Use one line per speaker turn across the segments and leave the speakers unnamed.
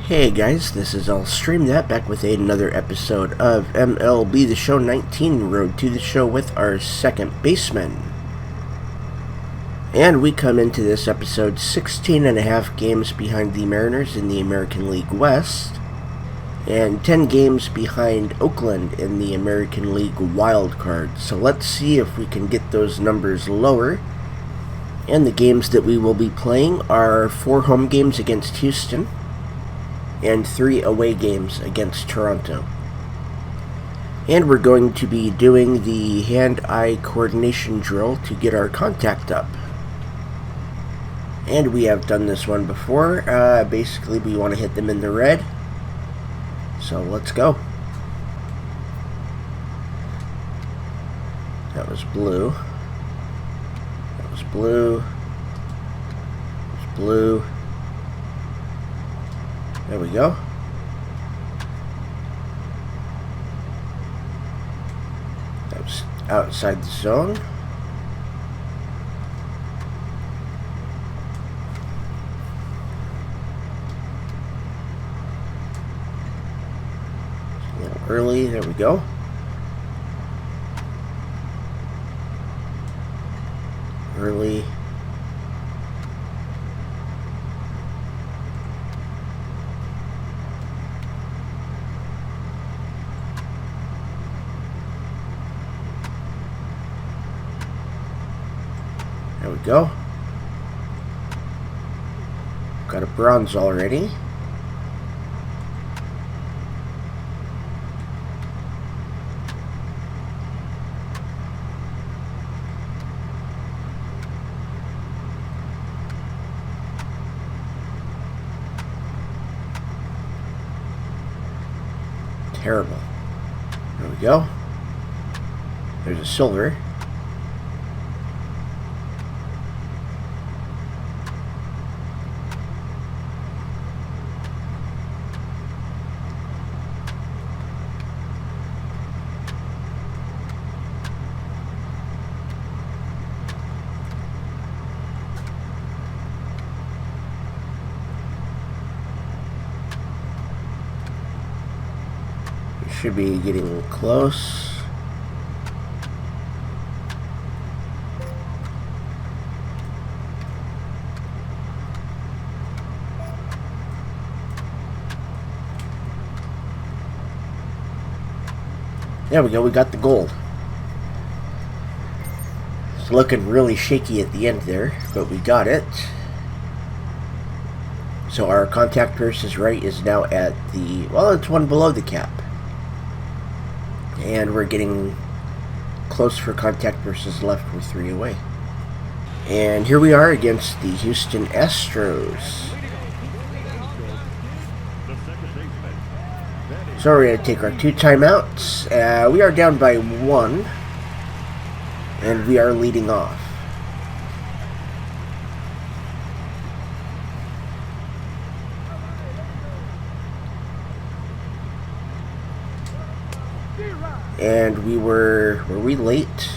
Hey guys, this is I'll Stream That back with another episode of MLB The Show 19, Road to the Show with our second baseman. And we come into this episode 16 and a half games behind the Mariners in the American League West, and 10 games behind Oakland in the American League Wild Card. So let's see if we can get those numbers lower. And the games that we will be playing are 4 home games against Houston, and 3 away games against Toronto. And we're going to be doing the hand-eye coordination drill to get our contact up. And we have done this one before. Basically, we want to hit them in the red. So let's go. That was blue. That was blue. That was blue. There we go. That was outside the zone. A little early. There we go. Early. There we go. Got a bronze already. Terrible. There we go. There's a silver. Should be getting close. There we go, we got the gold. It's looking really shaky at the end there, but we got it. So our contact versus right is now at the, well, it's one below the cap. And we're getting close for contact versus left with 3 away. And here we are against the Houston Astros. So we're going to take our 2 timeouts. We are down by 1. And we are leading off. And were we late?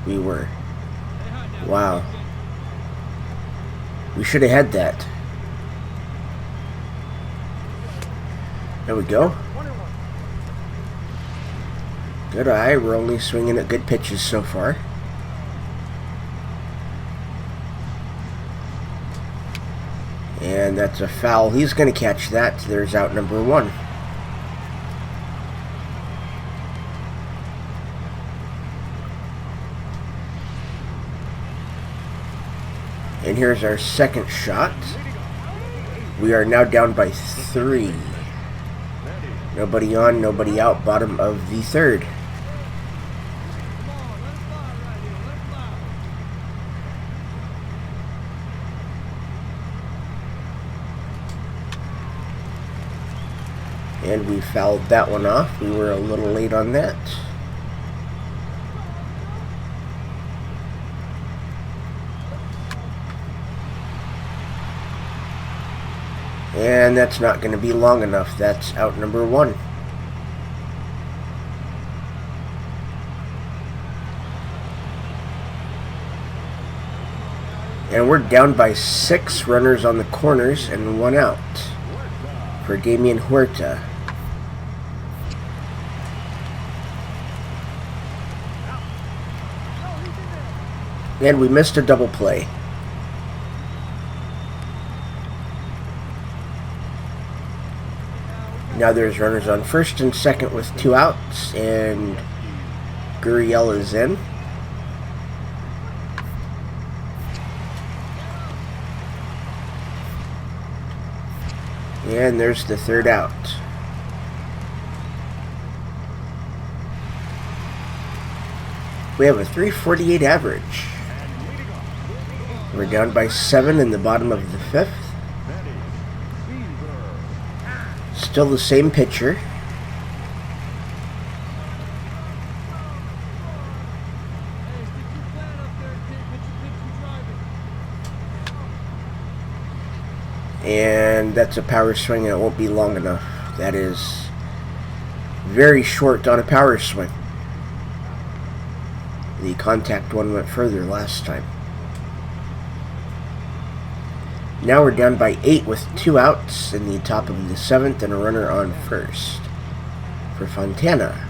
We were. Wow. We should have had that. There we go. Good eye. We're only swinging at good pitches so far. And that's a foul. He's going to catch that. There's out number 1. And here's our second shot. We are now down by 3. Nobody on, nobody out, bottom of the 3rd. And we fouled that one off. We were a little late on that. And that's not going to be long enough. That's out number 1. And we're down by 6 runners on the corners and 1 out for Damian Huerta. And we missed a double play. Now there's runners on first and second with 2 outs, and Gurriel is in. And there's the 3rd out. We have a .348 average. We're down by 7 in the bottom of the 5th. Still the same pitcher. And that's a power swing, and it won't be long enough. That is very short on a power swing. The contact one went further last time. Now we're down by 8 with 2 outs in the top of the 7th and a runner on first for Fontana.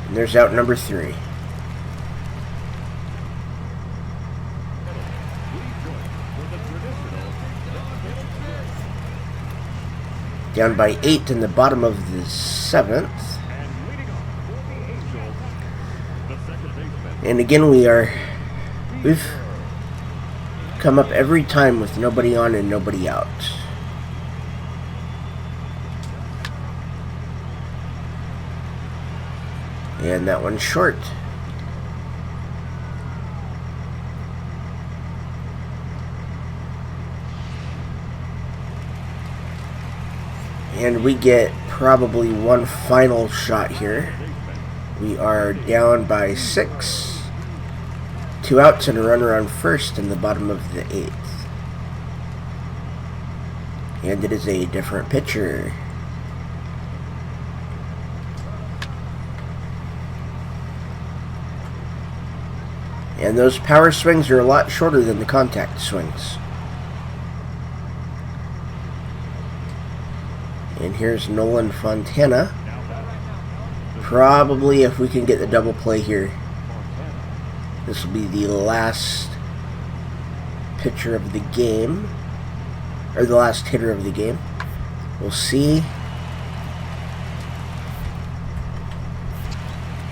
And there's out number 3. Down by 8 in the bottom of the 7th. And again we've come up every time with nobody on and nobody out. And that one's short. And we get probably one final shot here. We are down by 6. 2 outs and a runner on first in the bottom of the 8th. And it is a different pitcher. And those power swings are a lot shorter than the contact swings. And here's Nolan Fontana. Probably, if we can get the double play here, this will be the last pitcher of the game, or the last hitter of the game. We'll see.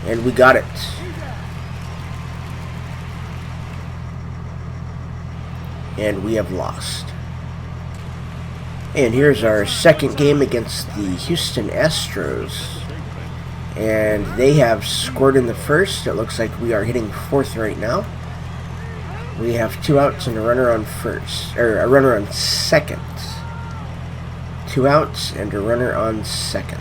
And we got it. And we have lost. And here's our second game against the Houston Astros. And they have scored in the first. It looks like we are hitting 4th right now. We have 2 outs and a runner on first, or a runner on second. 2 outs and a runner on second.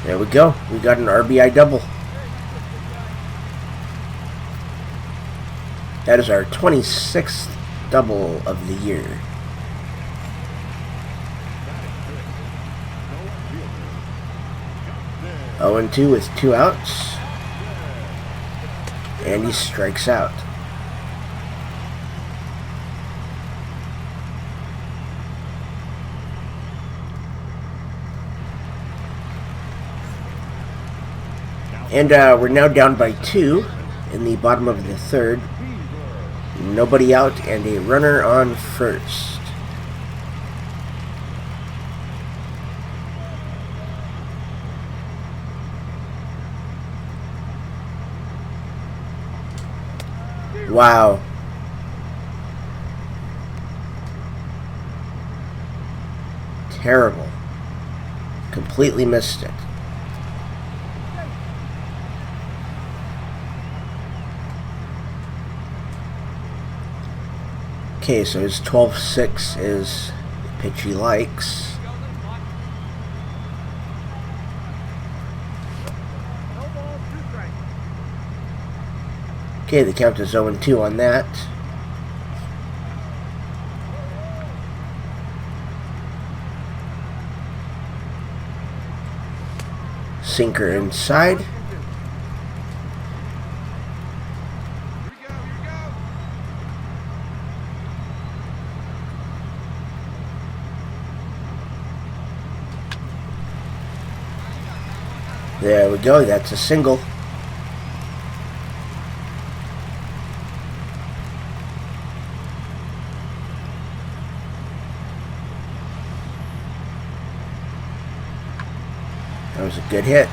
There we go. We got an RBI double. That is our 26th double of the year. Oh and 2 with 2 outs. And he strikes out. And we're now down by 2 in the bottom of the 3rd. Nobody out and a runner on first. Wow. Terrible. Completely missed it. Okay, so his 12-6 is the pitch he likes. Okay, the count is 0-2 on that. Sinker inside. There we go, that's a single. That was a good hit.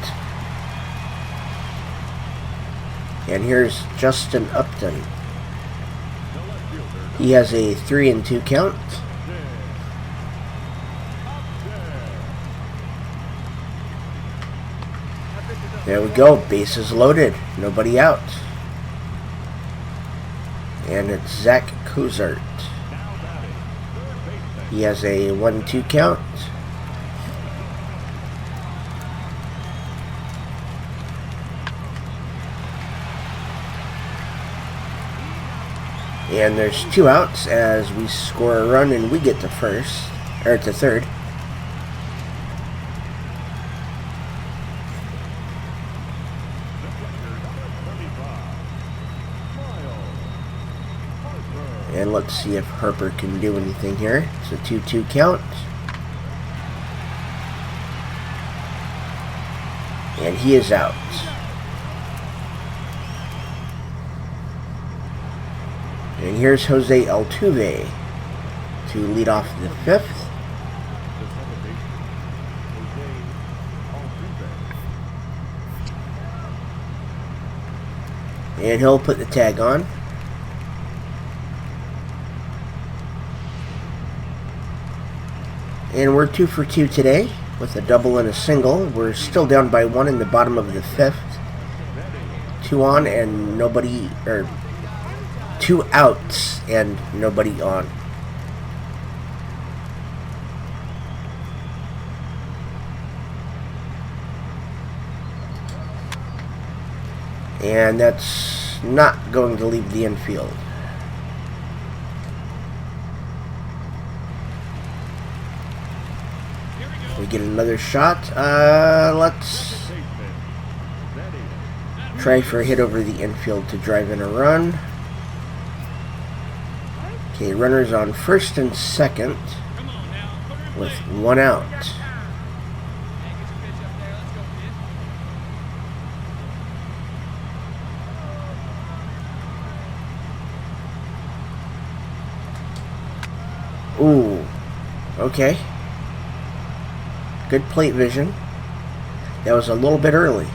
And here's Justin Upton. He has a 3-2 count. There we go, bases loaded, nobody out. And it's Zach Cozart. He has a 1-2 count. And there's 2 outs as we score a run and we get to first, or to third. And let's see if Harper can do anything here. It's a 2-2 count. And he is out. And here's Jose Altuve to lead off the 5th. And he'll put the tag on. And we're 2 for 2 today with a double and a single. We're still down by 1 in the bottom of the 5th. 2 on and nobody, or 2 outs and nobody on. And that's not going to leave the infield. We get another shot. Let's try for a hit over the infield to drive in a run. Okay, runners on first and second with 1 out. Ooh, okay. Good plate vision. That was a little bit early.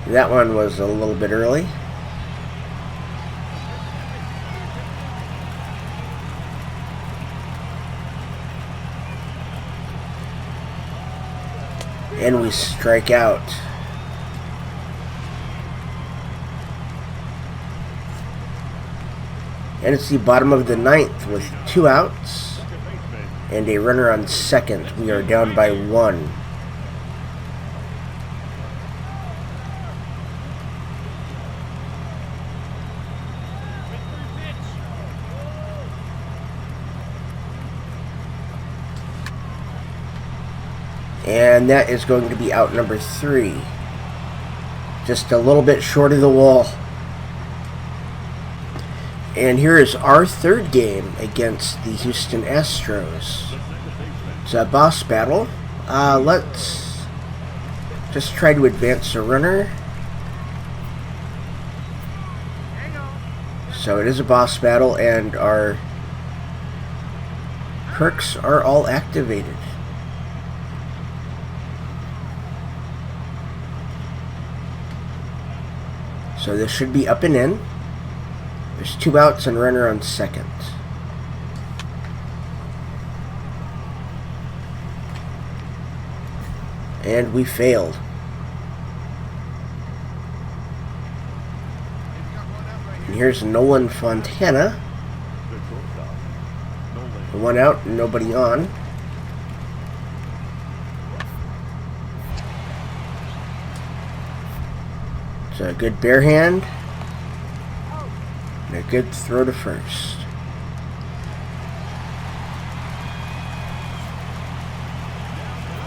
That one was a little bit early. And we strike out. And it's the bottom of the 9th with 2 outs and a runner on second. We are down by 1. And that is going to be out number 3. Just a little bit short of the wall. And here is our 3rd game against the Houston Astros. It's a boss battle. Let's just try to advance a runner. So it is a boss battle and our perks are all activated. So this should be up and in. There's 2 outs and runner on second. And we failed. And here's Nolan Fontana. 1 out and nobody on. It's a good bare hand. And a good throw to first.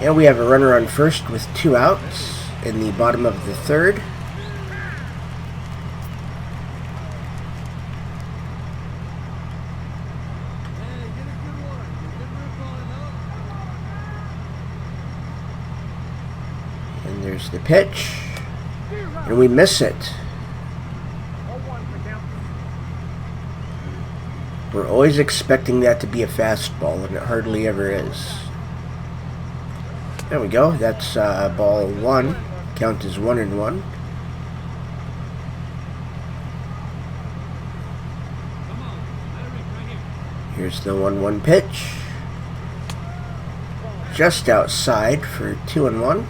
And we have a runner on first with 2 outs in the bottom of the 3rd. And there's the pitch. And we miss it. We're always expecting that to be a fastball, and it hardly ever is. There we go. That's ball 1. Count is 1-1. Here's the 1-1 pitch. Just outside for 2-1.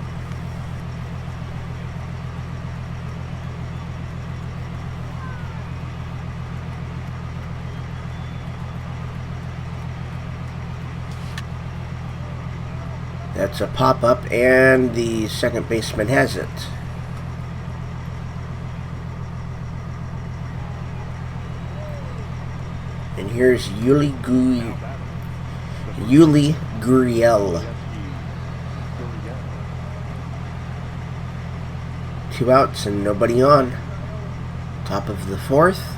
That's a pop-up, and the second baseman has it. And here's Yuli Gurriel. 2 outs and nobody on. Top of the 4th.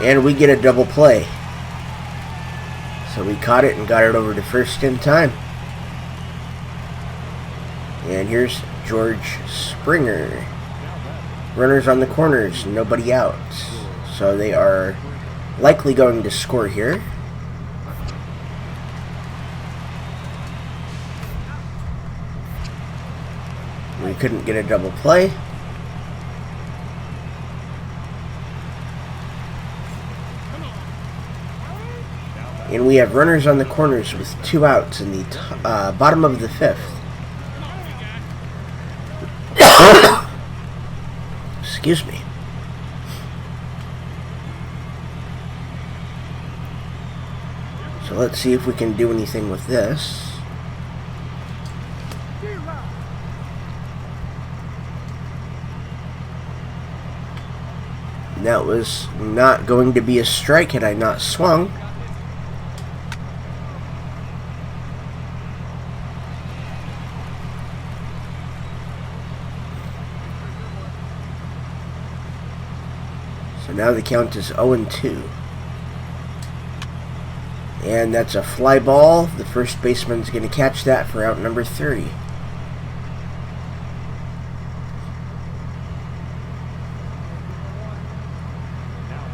And we get a double play. So we caught it and got it over to first in time. And here's George Springer. Runners on the corners, nobody out. So they are likely going to score here. We couldn't get a double play. And we have runners on the corners with 2 outs in the bottom of the 5th. Excuse me. So let's see if we can do anything with this. And that was not going to be a strike had I not swung. So now the count is 0-2. And that's a fly ball. The first baseman's going to catch that for out number 3.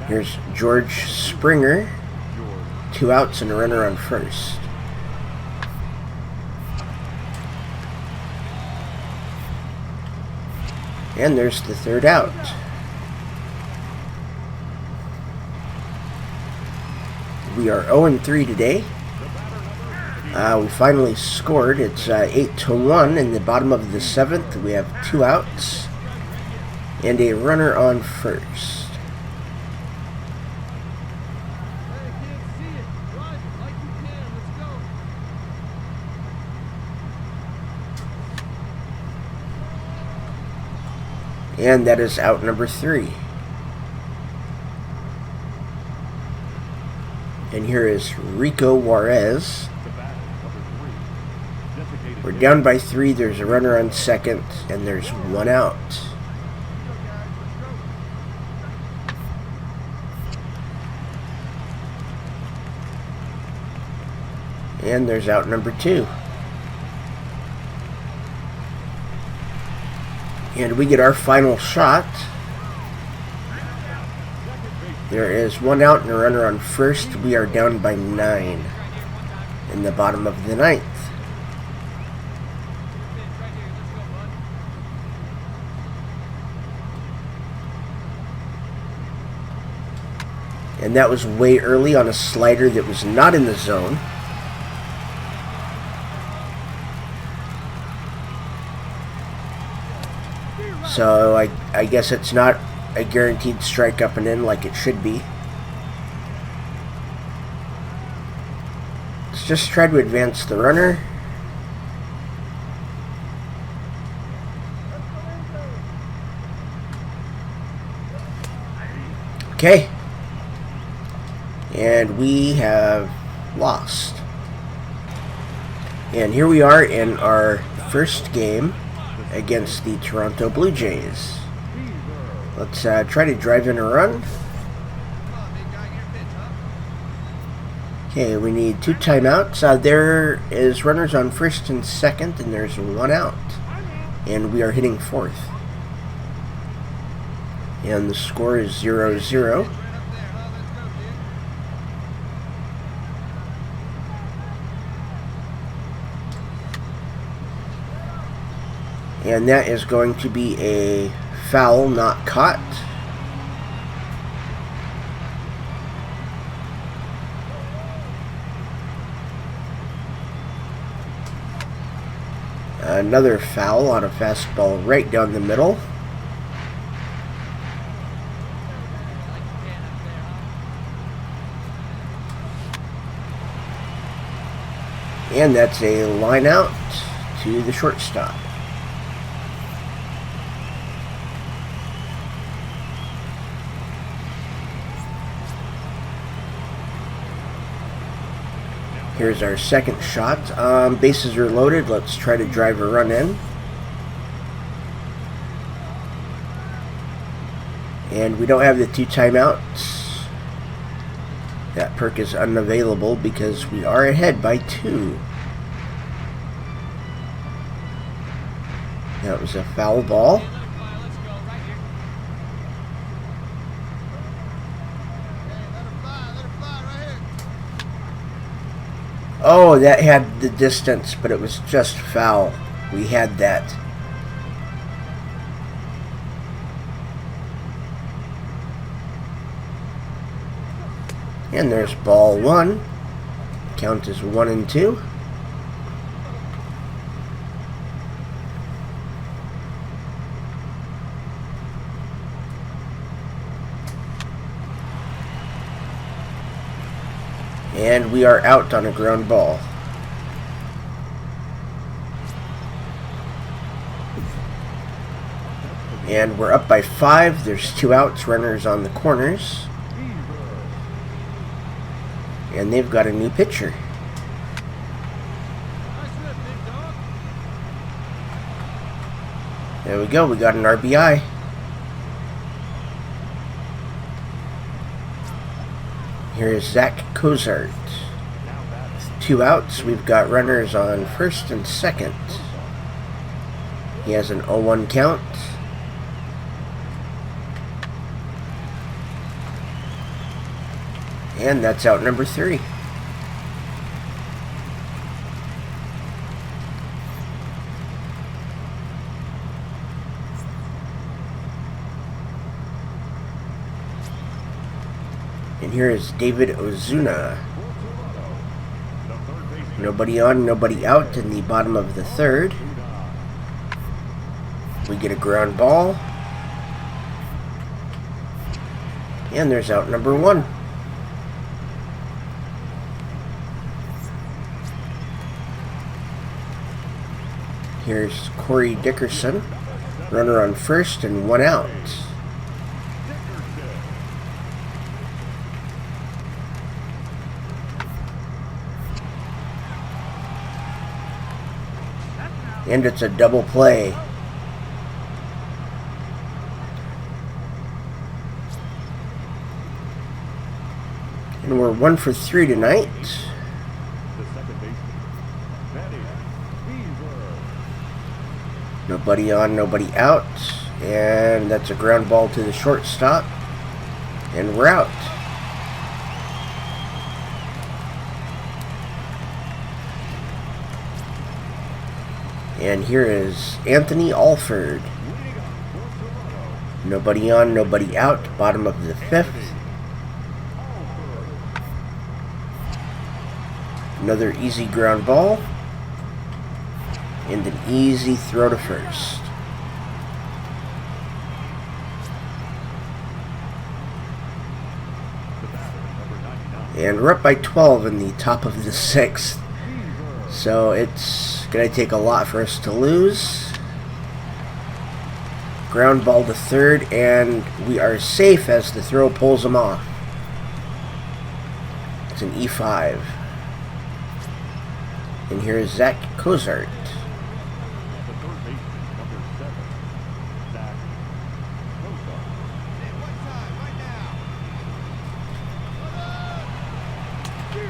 Here's George Springer. 2 outs and a runner on first. And there's the 3rd out. We are 0-3 today. We finally scored. It's 8-1 in the bottom of the 7th. We have 2 outs and a runner on first. And that is out number 3. And here is Rico Juarez. We're down by 3. There's a runner on second, and there's 1 out. And there's out number 2. And we get our final shot. There is 1 out and a runner on first. We are down by 9 in the bottom of the 9th. And that was way early on a slider that was not in the zone. So I guess it's not a guaranteed strike up and in like it should be. Let's just try to advance the runner. Okay. And we have lost. And here we are in our first game against the Toronto BlueJays. Let's try to drive in a run. Okay, we need 2 timeouts. There is runners on first and second, and there's 1 out. And we are hitting 4th. And the score is 0-0. And that is going to be a foul not caught. Another foul on a fastball right down the middle. And that's a line out to the shortstop. Here's our second shot. Bases are loaded. Let's try to drive a run in. And we don't have the 2 timeouts. That perk is unavailable because we are ahead by 2. That was a foul ball. Oh, that had the distance, but it was just foul. We had that. And there's ball 1. Count is 1-2. And we are out on a ground ball. And we're up by 5. There's 2 outs, runners on the corners. And they've got a new pitcher. There we go, we got an RBI. Here is Zach Cozart. 2 outs. We've got runners on first and second. He has an 0-1 count. And that's out number 3. And here is David Ozuna. Nobody on, nobody out in the bottom of the 3rd. We get a ground ball. And there's out number 1. Here's Corey Dickerson. Runner on first and 1 out. And it's a double play. And we're 1 for 3 tonight. Nobody on, nobody out. And that's a ground ball to the shortstop. And we're out. And here is Anthony Alford. Nobody on, nobody out. Bottom of the 5th. Another easy ground ball. And an easy throw to first. And we're up by 12 in the top of the 6th. So it's going to take a lot for us to lose. Ground ball to third, and we are safe as the throw pulls him off. It's an E5. And here's Zach Cozart.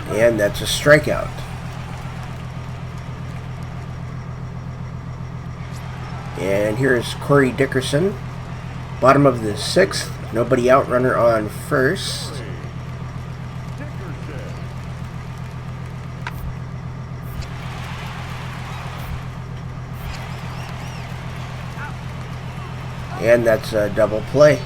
And that's a strikeout. And here's Corey Dickerson. Bottom of the sixth. Nobody out, runner on first. And that's a double play.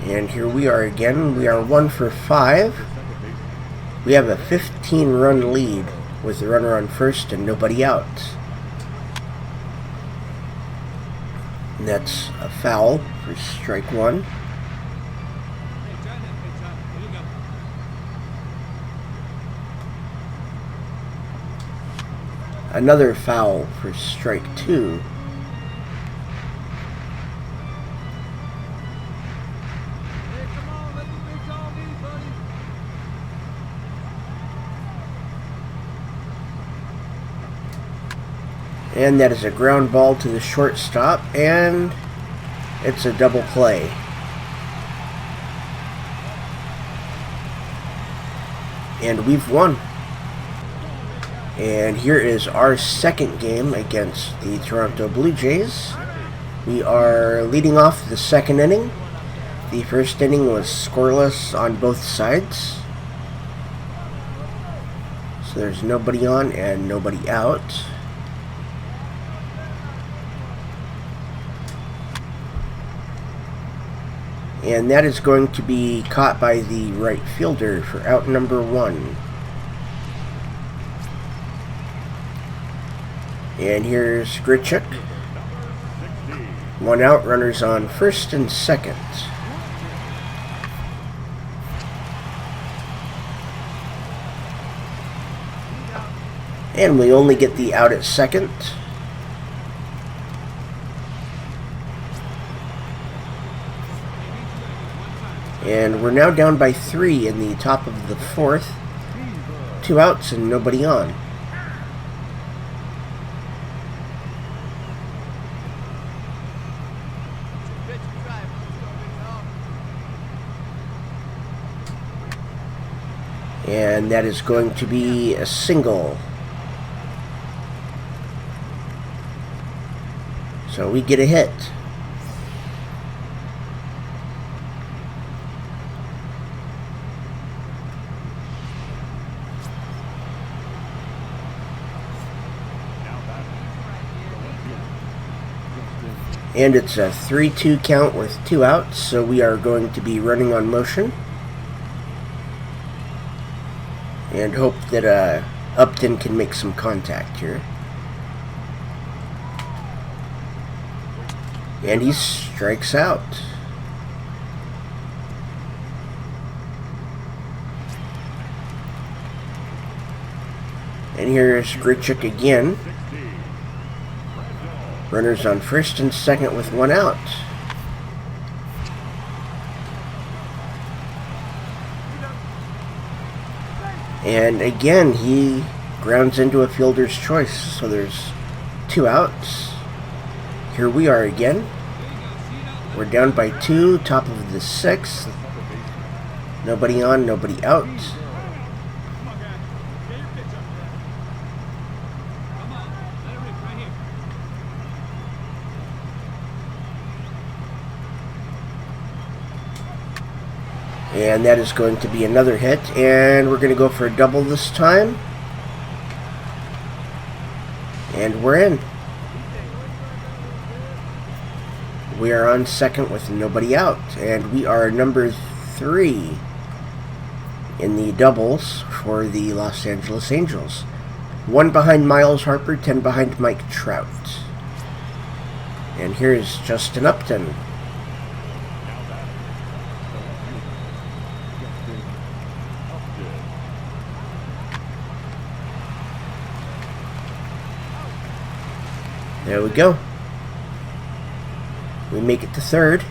And here we are again. We are 1 for 5. We have a 15-run lead with the runner on first and nobody out. And that's a foul for strike one. Another foul for strike two. And that is a ground ball to the shortstop, and it's a double play. And we've won. And here is our second game against the Toronto BlueJays. We are leading off the second inning. The first inning was scoreless on both sides. So there's nobody on and nobody out. And that is going to be caught by the right fielder for out number one. And here's Grichuk. One out, runners on first and second. And we only get the out at second. And we're now down by 3 in the top of the fourth. 2 outs and nobody on. And that is going to be a single. So we get a hit. And it's a 3-2 count with 2 outs, so we are going to be running on motion. And hope that Upton can make some contact here. And he strikes out. And here's Grichuk again. Runners on first and second with 1 out. And again, he grounds into a fielder's choice, so there's 2 outs. Here we are again. We're down by 2, top of the 6th. Nobody on, nobody out. And that is going to be another hit, and we're going to go for a double this time. And we're in. We are on second with nobody out, and we are number 3 in the doubles for the Los Angeles Angels. 1 behind Miles Harper, 10 behind Mike Trout. And here's Justin Upton. There we go. We make it to third.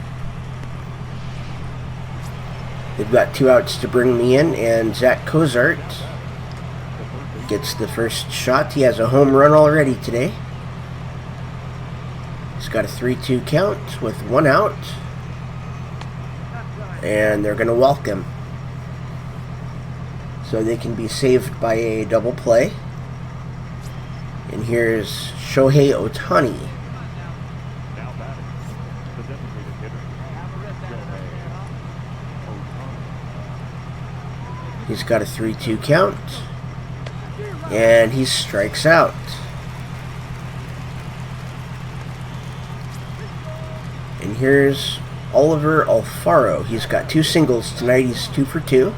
They've got 2 outs to bring me in, and Zach Cozart gets the first shot. He has a home run already today. He's got a 3-2 count with 1 out. And they're going to walk him, so they can be saved by a double play. And here's Shohei Ohtani. He's got a 3-2 count, and he strikes out. And here's Oliver Alfaro. He's got 2 singles tonight. He's 2 for 2.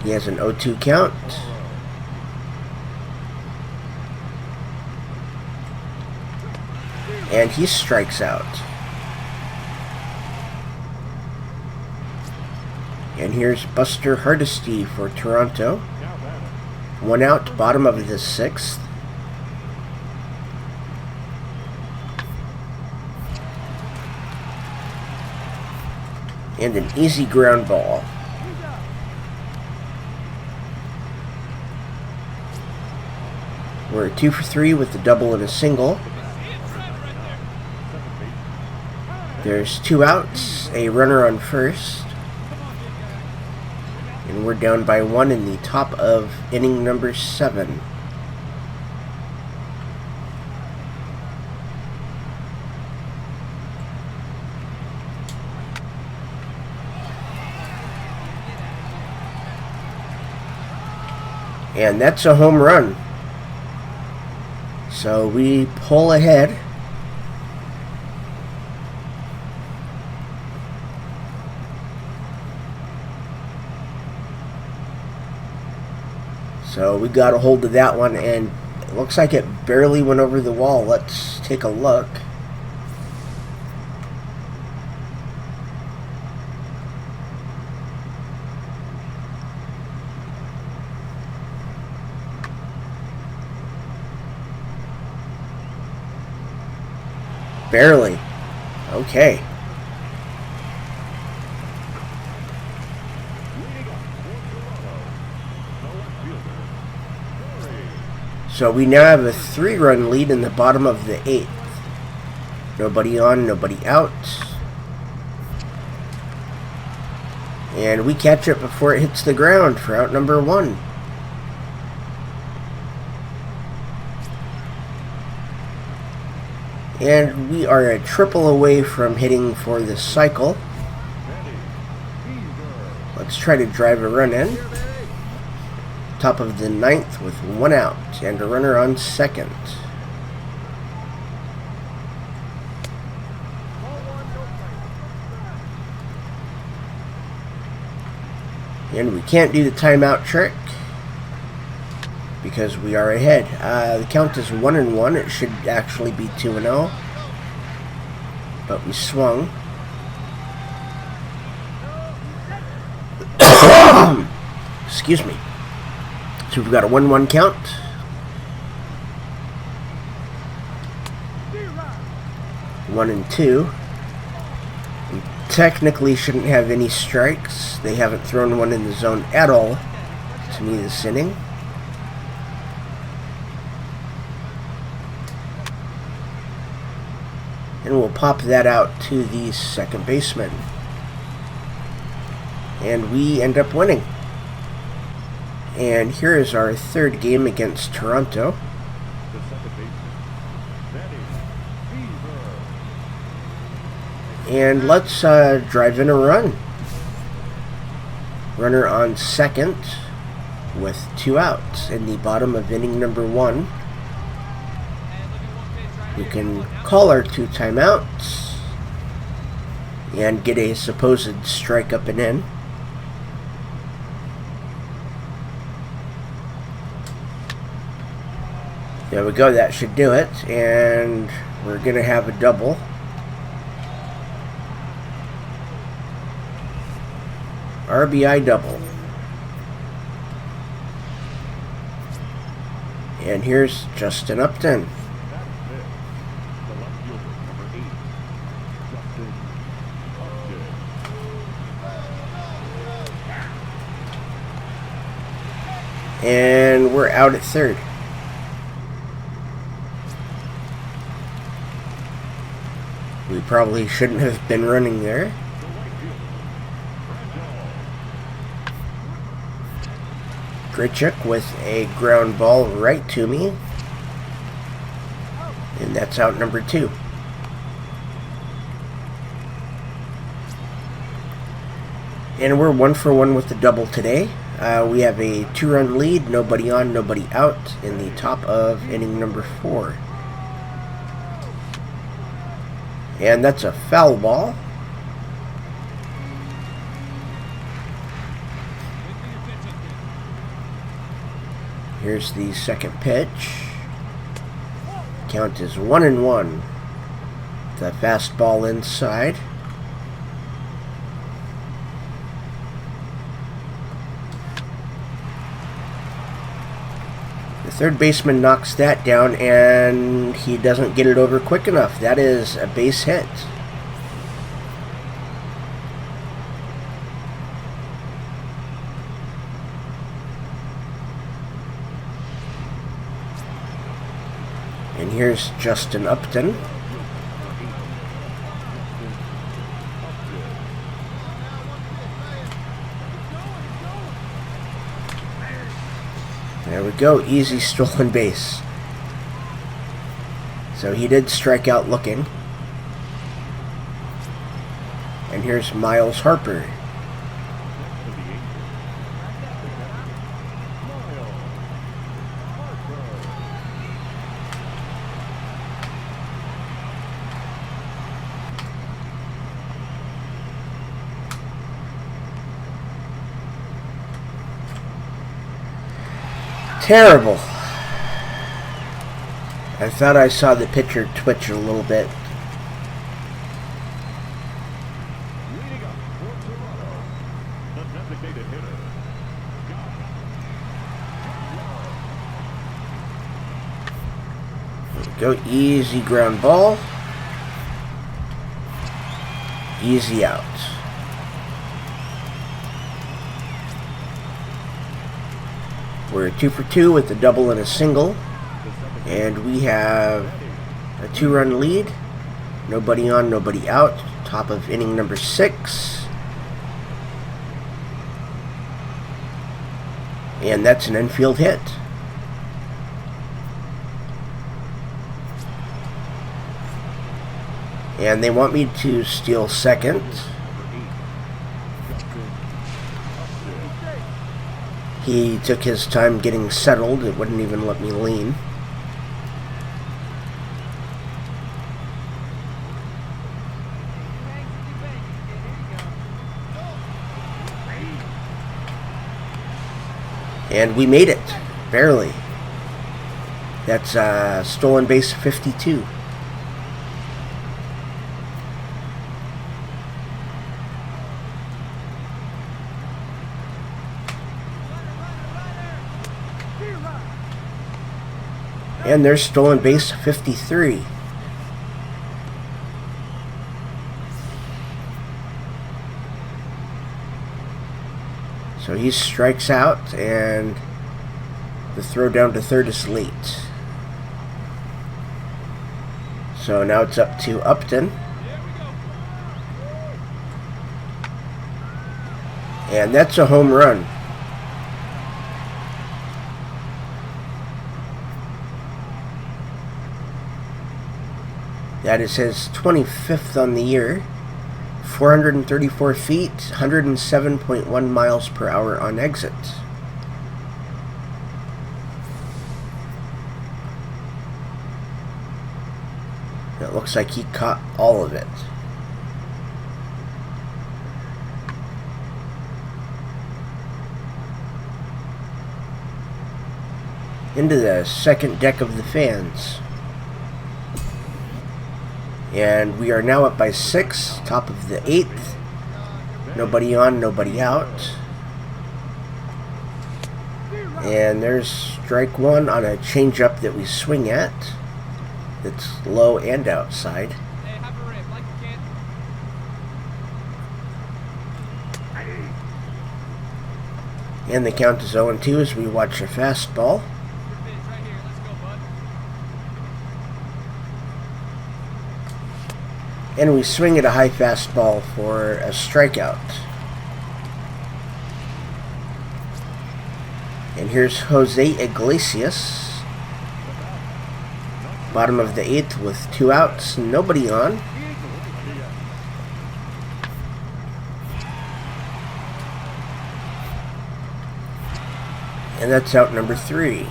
He has an 0-2 count. And he strikes out. And here's Buster Hardesty for Toronto. 1 out, bottom of the 6th. And an easy ground ball. We're 2 for 3 with a double and a single. There's 2 outs, a runner on first. And we're down by 1 in the top of inning number 7. And that's a home run. So we pull ahead. So we got a hold of that one, and it looks like it barely went over the wall. Let's take a look. Barely. Okay. So we now have a 3-run lead in the bottom of the 8th. Nobody on, nobody out. And we catch it before it hits the ground for out number 1. And we are a triple away from hitting for the cycle. Let's try to drive a run in. Top of the 9th with 1 out and a runner on second. And we can't do the timeout trick because we are ahead. The count is 1-1. It should actually be 2-0. But we swung. Excuse me. So we've got a 1-1 count. 1-2. We technically shouldn't have any strikes. They haven't thrown one in the zone at all to me this inning. And we'll pop that out to the second baseman. And we end up winning. And here is our 3rd game against Toronto. And let's drive in a run. Runner on second with 2 outs in the bottom of inning number 1. We can call our 2 timeouts and get a supposed strike up and in. There we go, that should do it, and we're going to have a double. RBI double. And here's Justin Upton. And we're out at third. We probably shouldn't have been running there. Grichuk with a ground ball right to me. And that's out number 2. And we're 1 for 1 with the double today. We have a 2-run lead, nobody on, nobody out, in the top of inning number 4. And that's a foul ball. Here's the second pitch. Count is 1-1. The fastball inside. The third baseman knocks that down, and he doesn't get it over quick enough. That is a base hit. And here's Justin Upton. There we go, easy stolen base. So he did strike out looking. And here's Miles Harper. Terrible. I thought I saw the pitcher twitch a little bit. Go easy ground ball. Easy out. We're 2 for 2 with a double and a single. And we have a 2-run lead. Nobody on, nobody out. Top of inning number 6. And that's an infield hit. And they want me to steal second. He took his time getting settled. It wouldn't even let me lean. And we made it. Barely. That's stolen base 52. And there's stolen base 53. So he strikes out, and the throw down to third is late. So now it's up to Upton. And that's a home run. That is his 25th on the year. 434 feet, 107.1 miles per hour on exit. It looks like he caught all of it. Into the second deck of the fans. And we are now up by 6, top of the 8th. Nobody on, nobody out. And there's strike 1 on a changeup that we swing at. That's low and outside. And the count is 0-2 as we watch a fastball. And we swing at a high fastball for a strikeout. And here's Jose Iglesias. Bottom of the 8th with 2 outs, nobody on. And that's out number 3.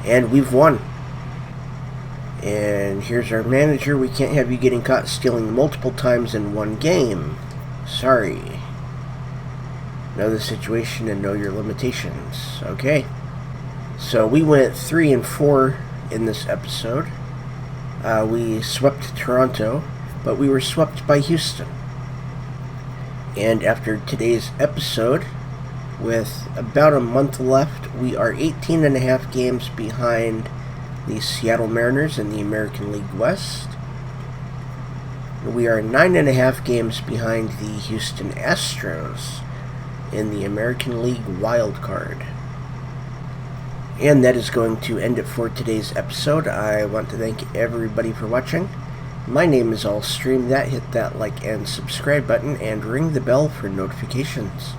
And we've won. And here's our manager. We can't have you getting caught stealing multiple times in one game. Sorry. Know the situation and know your limitations. Okay. So we went 3-4 in this episode. We swept Toronto, but we were swept by Houston. And after today's episode, with about a month left, we are 18.5 games behind the Seattle Mariners in the American League West. We are 9.5 games behind the Houston Astros in the American League Wild Card. And that is going to end it for today's episode. I want to thank everybody for watching. My name is Allstream. Hit that like and subscribe button and ring the bell for notifications.